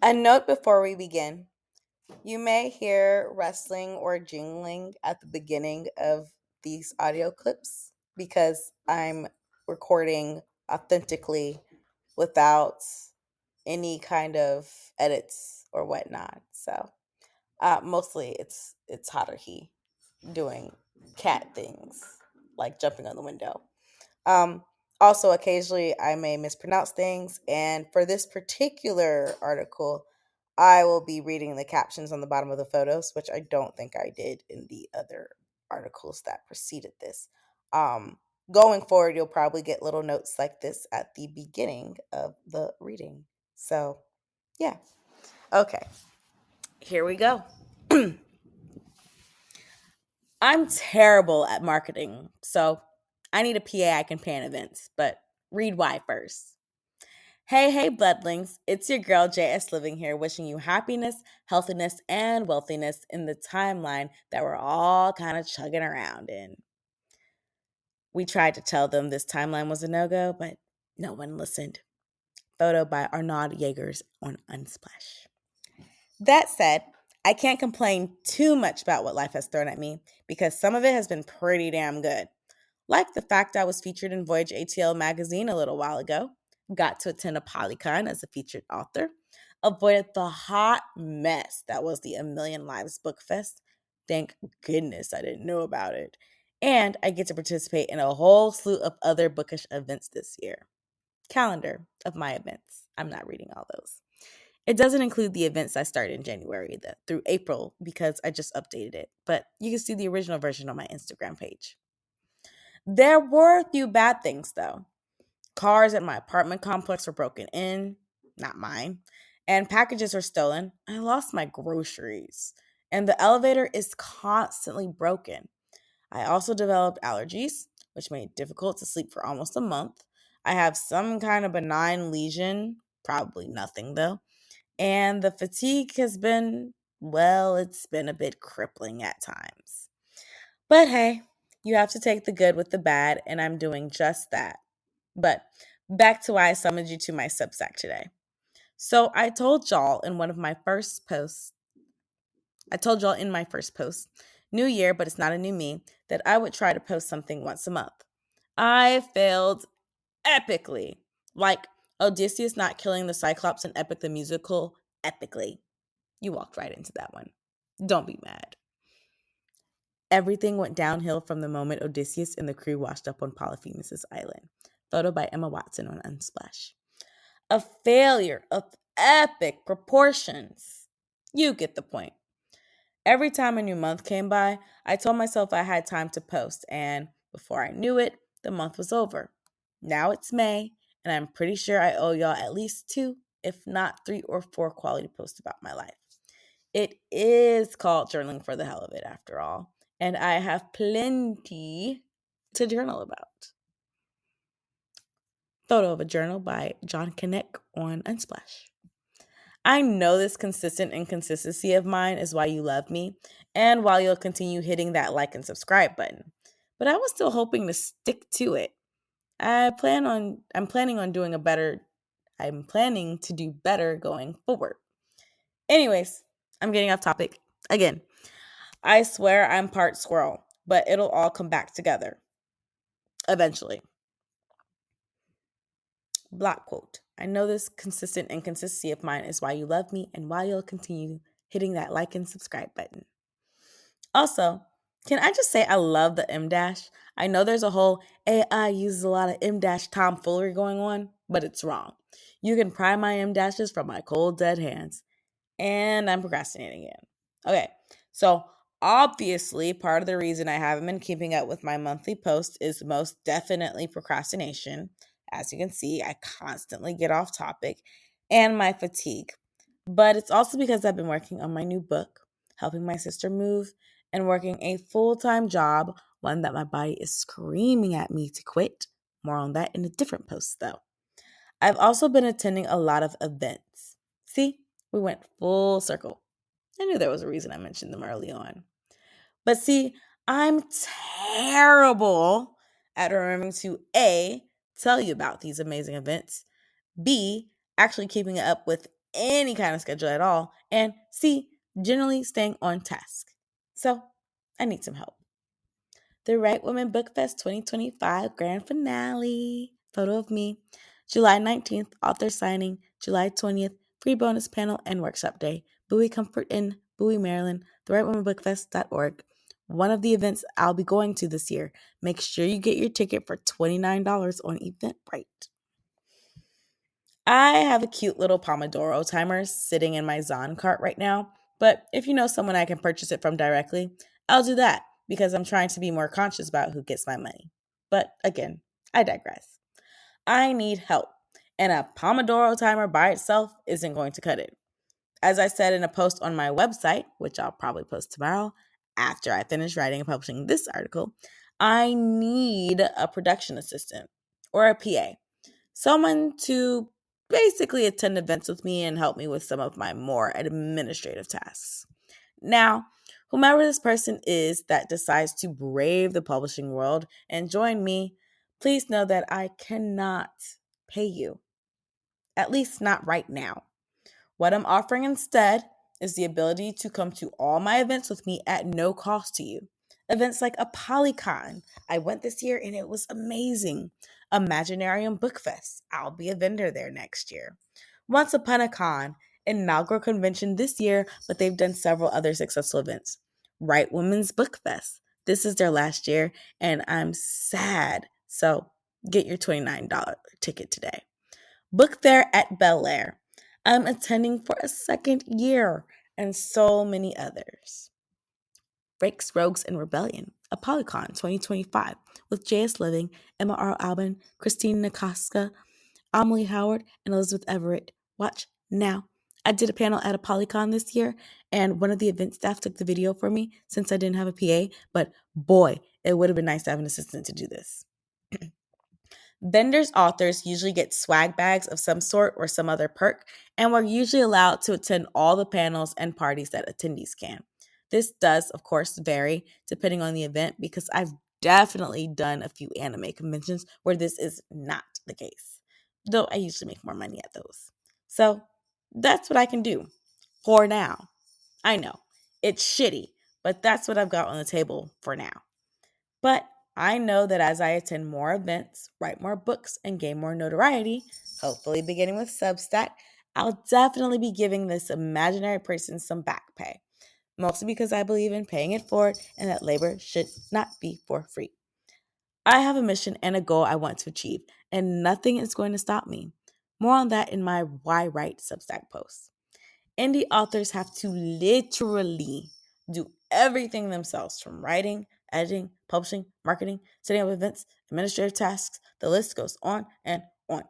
A note before we begin. You may hear wrestling or jingling at the beginning of these audio clips because I'm recording authentically without any kind of edits or whatnot. So mostly it's hot or he doing cat things like jumping on the window. Um, Also, occasionally I may mispronounce things, and for this particular article, I will be reading the captions on the bottom of the photos, which I don't think I did in the other articles that preceded this. Um, Going forward, you'll probably get little notes like this at the beginning of the reading. So, yeah. Okay, here we go. I'm terrible at marketing, so I need a PA I can pay in events, but read why first. Hey, Bloodlings. It's your girl JS Living here, wishing you happiness, healthiness, and wealthiness in the timeline that we're all kind of chugging around in. We tried to tell them this timeline was a no go, but no one listened. Photo by Arnaud Yeagers on Unsplash. That said, I can't complain too much about what life has thrown at me because some of it has been pretty damn good. Like the fact I was featured in Voyage ATL magazine a little while ago, got to attend a Polycon as a featured author, avoided the hot mess that was the A Million Lives Book Fest. Thank goodness I didn't know about it. And I get to participate in a whole slew of other bookish events this year. Calendar of my events. I'm not reading all those. It doesn't include the events I started in January through April because I just updated it, but you can see the original version on my Instagram page. There were a few bad things, though. Cars at my apartment complex were broken in, not mine, and packages were stolen. I lost my groceries, and the elevator is constantly broken. I also developed allergies, which made it difficult to sleep for almost a month. I have some kind of benign lesion, probably nothing though, and the fatigue has been, well, it's been a bit crippling at times. But hey, you have to take the good with the bad, and I'm doing just that. But back to why I summoned you to my Substack today. So I told y'all in my first post, new year, but it's not a new me, that I would try to post something once a month. I failed epically. Like Odysseus not killing the Cyclops in Epic the Musical, epically. You walked right into that one. Don't be mad. Everything went downhill from the moment Odysseus and the crew washed up on Polyphemus' island. Photo by Emma Watson on Unsplash. A failure of epic proportions. You get the point. Every time a new month came by, I told myself I had time to post, and before I knew it, the month was over. Now it's May, and I'm pretty sure I owe y'all at least 2, if not 3 or 4 quality posts about my life. It is called journaling for the hell of it, after all, and I have plenty to journal about. Photo of a journal by John Kinnick on Unsplash. I know this consistent inconsistency of mine is why you love me and why you'll continue hitting that like and subscribe button. But I was still hoping to stick to it. I'm planning to do better going forward. Anyways, I'm getting off topic again. I swear I'm part squirrel, but it'll all come back together eventually. Block quote. I know this consistent inconsistency of mine is why you love me and why you'll continue hitting that like and subscribe button. Also, can I just say I love the M dash? I know there's a whole AI uses a lot of M dash tomfoolery going on, but it's wrong. You can pry my M dashes from my cold dead hands. And I'm procrastinating again. Okay, so obviously part of the reason I haven't been keeping up with my monthly post is most definitely procrastination. As you can see, I constantly get off topic and my fatigue. But it's also because I've been working on my new book, helping my sister move, and working a full-time job, one that my body is screaming at me to quit. More on that in a different post, though. I've also been attending a lot of events. See, we went full circle. I knew there was a reason I mentioned them early on. But see, I'm terrible at remembering to A, tell you about these amazing events, B, actually keeping up with any kind of schedule at all, and C, generally staying on task. So I need some help. The Right Woman Book Fest 2025 grand finale. Photo of me. July 19th, author signing. July 20th, free bonus panel and workshop day. Bowie Comfort Inn, Bowie, Maryland. TheRightWomanBookFest.org. One of the events I'll be going to this year. Make sure you get your ticket for $29 on Eventbrite. I have a cute little Pomodoro timer sitting in my Zon cart right now, but if you know someone I can purchase it from directly, I'll do that because I'm trying to be more conscious about who gets my money. But again, I digress. I need help, and a Pomodoro timer by itself isn't going to cut it. As I said in a post on my website, which I'll probably post tomorrow after I finish writing and publishing this article, I need a production assistant or a PA. Someone to basically attend events with me and help me with some of my more administrative tasks. Now, whomever this person is that decides to brave the publishing world and join me, please know that I cannot pay you, at least not right now. What I'm offering instead is the ability to come to all my events with me at no cost to you. Events like EPICALLY. I went this year and it was amazing. Imaginarium Book Fest. I'll be a vendor there next year. Once Upon a Con, inaugural convention this year, but they've done several other successful events. Right Women's Book Fest. This is their last year and I'm sad. So get your $29 ticket today. Book Fair at Bel Air. I'm attending for a second year, and so many others. Breaks, Rogues, and Rebellion, a Polycon 2025 with J.S. Living, Emma R. Albin, Christine Nikoska, Amelie Howard, and Elizabeth Everett. Watch now. I did a panel at a Polycon this year, and one of the event staff took the video for me since I didn't have a PA, but boy, it would have been nice to have an assistant to do this. Vendors, authors usually get swag bags of some sort or some other perk, and we're usually allowed to attend all the panels and parties that attendees can. This does, of course, vary depending on the event because I've definitely done a few anime conventions where this is not the case, though I usually make more money at those. So that's what I can do for now. I know, it's shitty, but that's what I've got on the table for now. But I know that as I attend more events, write more books, and gain more notoriety, hopefully beginning with Substack, I'll definitely be giving this imaginary person some back pay. Mostly because I believe in paying it forward and that labor should not be for free. I have a mission and a goal I want to achieve, and nothing is going to stop me. More on that in my Why Write Substack post. Indie authors have to literally do everything themselves from writing, editing, publishing, marketing, setting up events, administrative tasks. The list goes on and on.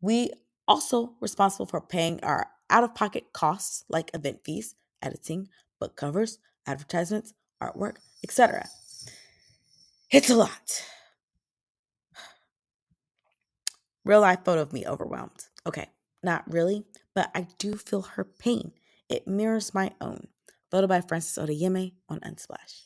We also responsible for paying our out-of-pocket costs like event fees, editing, book covers, advertisements, artwork, etc. It's a lot. Real life photo of me overwhelmed. Okay, not really, but I do feel her pain. It mirrors my own. Photo by Frances Odeyeme on Unsplash.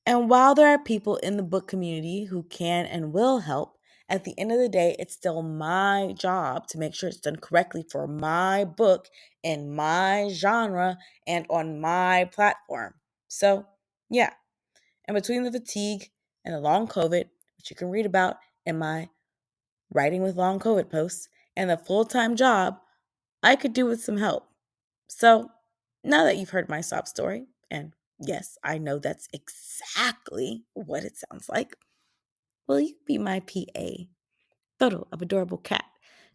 And while there are people in the book community who can and will help, at the end of the day, it's still my job to make sure it's done correctly for my book in my genre and on my platform. So, yeah. And between the fatigue and the long COVID, which you can read about in my Writing with Long COVID posts, and the full-time job, I could do with some help. So, now that you've heard my sob story, and yes, I know that's exactly what it sounds like, will you be my PA? Photo of adorable cat.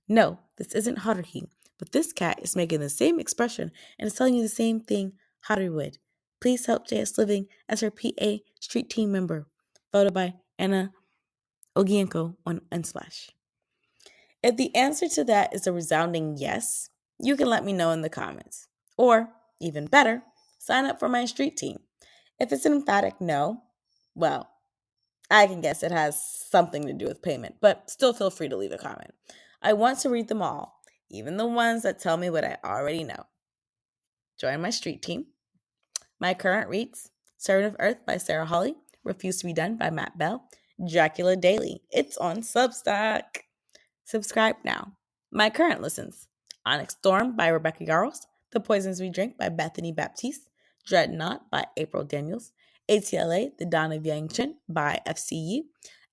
No, this isn't Haruhi, but this cat is making the same expression and is telling you the same thing Haruhi would. Please help JS Living as her PA street team member. Photo by Anna Ogienko on Unsplash. If the answer to that is a resounding yes, you can let me know in the comments. Or, even better, sign up for my street team. If it's an emphatic no, well, I can guess it has something to do with payment, but still feel free to leave a comment. I want to read them all, even the ones that tell me what I already know. Join my street team. My current reads: Servant of Earth by Sarah Hawley, Refused to be Done by Matt Bell, Dracula Daily. It's on Substack. Subscribe now. My current listens: Onyx Storm by Rebecca Yarros, The Poisons We Drink by Bethany Baptiste, Dreadnought by April Daniels, ATLA, The Dawn of Yang Chen by FCU,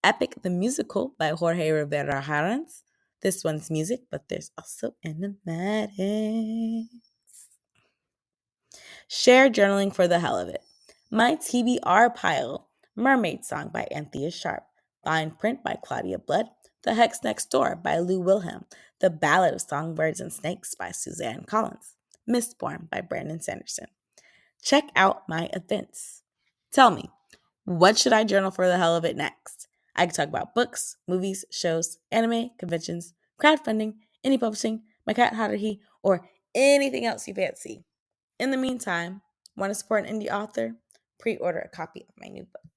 Epic the Musical by Jorge Rivera Harans. This one's music, but there's also animatics. Share journaling for the hell of it. My TBR pile, Mermaid Song by Anthea Sharp, Fine Print by Claudia Blood, The Hex Next Door by Lou Wilhelm, The Ballad of Songbirds and Snakes by Suzanne Collins, Mistborn by Brandon Sanderson. Check out my events. Tell me, what should I journal for the hell of it next? I can talk about books, movies, shows, anime, conventions, crowdfunding, indie publishing, my cat Haruhi, or anything else you fancy. In the meantime, want to support an indie author? Pre-order a copy of my new book.